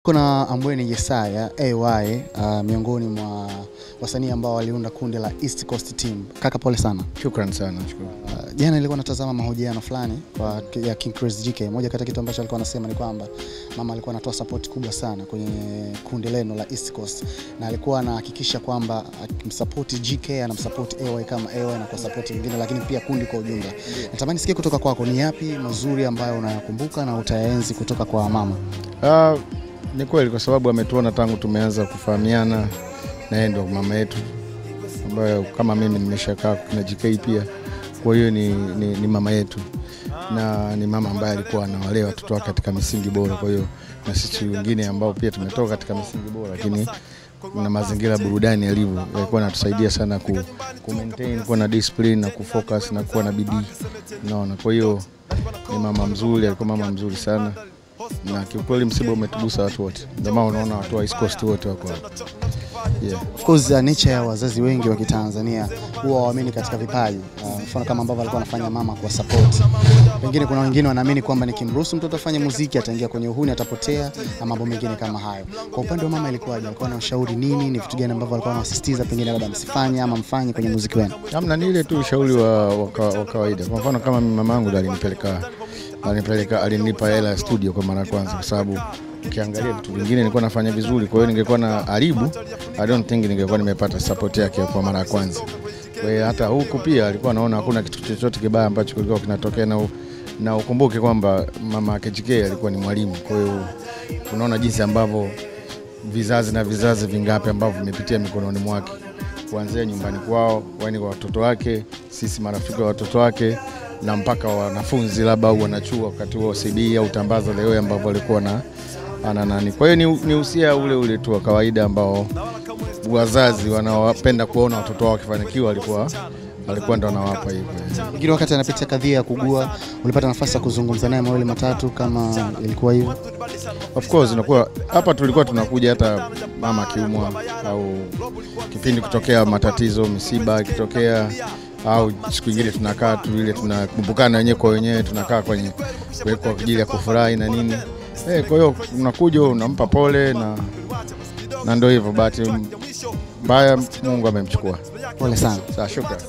Kuna Ambweni Yesaya AY miongoni mwa wasanii ambao waliunda kundi la East Coast Team. Kaka pole sana. Shukrani sana, shukuru. Jana nilikuwa natazama mahojiano fulani ya King Chris GK. Moja kati ya kitu ambacho alikuwa anasema ni kwamba mama alikuwa anatoa support kubwa sana kwenye kundi leno la East Coast, na alikuwa anahakikisha kwamba akimsupport GK anamsupport AY kama AY na kwa support nyingine, lakini pia kundi kwa ujumla. Natamani sikie kutoka kwako ni yapi mazuri ambayo unayakumbuka na utayaenzi kutoka kwa mama? Ni kweli kwa sababu ametuona tangu tumeanza kufahamiana, na yeye ndo mama yetu ambayo kama mimi nimeshakaa na GK pia. Kwa hiyo ni mama yetu, na ni mama ambaye alikuwa anawalea watoto wake katika misingi bora. Kwa hiyo na sisi wengine ambao pia tumetoka katika misingi bora, lakini na mazingira burudani yalivyo, alikuwa anatusaidia sana ku maintain, kuwa na discipline na kufocus na kuwa na bidii. Unaona, kwa hiyo ni mama mzuri, alikuwa mama mzuri sana. Na kiukweli msiba umetugusa watu wote. Ndio maana unaona watu wa East Coast wote wako hapa. Of course nature ya wazazi wengi wa Kitanzania huwa waamini katika vipaji. Mfano kama ambavyo alikuwa anafanya mama kwa support. Pengine kuna wengine wanaamini kwamba nikimruhusu mtoto afanye muziki ataingia kwenye uhuni, atapotea na mambo mengine kama hayo. Kwa upande wa mama ilikuwaje? Alikuwa anashauri nini? Ni vitu gani ambavyo alikuwa anasisitiza pengine labda msifanye ama mfanye kwenye muziki wenu? Hamna, ni ile tu ushauri wa kawaida. Kwa mfano kama mimi mamangu alinipa hela ya studio kwa mara ya kwanza, kwa sababu ukiangalia vitu vingine nilikuwa nafanya vizuri. Kwa hiyo ningekuwa na haribu, I don't think ningekuwa nimepata support yake kwa mara ya kwanza. Kwa hiyo hata huku pia alikuwa anaona hakuna kitu chochote kibaya ambacho kilikuwa kinatokea, na ukumbuke kwamba mama yake GK alikuwa ni mwalimu. Kwa hiyo unaona jinsi ambavyo vizazi na vizazi vingapi ambavyo vimepitia mikononi mwake, kuanzia nyumbani kwao, wani kwa watoto wake, sisi marafiki wa watoto wake, na mpaka wanafunzi labda au wanachuo wakati wa CB au Tambaza leo ambao walikuwa na nani. Kwa hiyo ni usia ule tu wa kawaida ambao wazazi wanapenda kuona watoto wao wakifanikiwa, alikuwa ndo anawapa hivyo. Ingine wakati anapitia kadhia ya kugua, ulipata nafasi ya kuzungumza naye mawili matatu kama ilikuwa hivyo? Of course, inakuwa hapa tulikuwa tunakuja hata mama kiumwa au kipindi kutokea matatizo, misiba kitokea, au siku nyingine tunakaa tu ile tunakumbukana wenyewe kwa wenyewe, tunakaa kwa ajili ya kufurahi na nini. Kwa hiyo unakuja unampa pole na ndio hivyo, bahati mbaya Mungu amemchukua. Pole sana. Sawa, shukrani.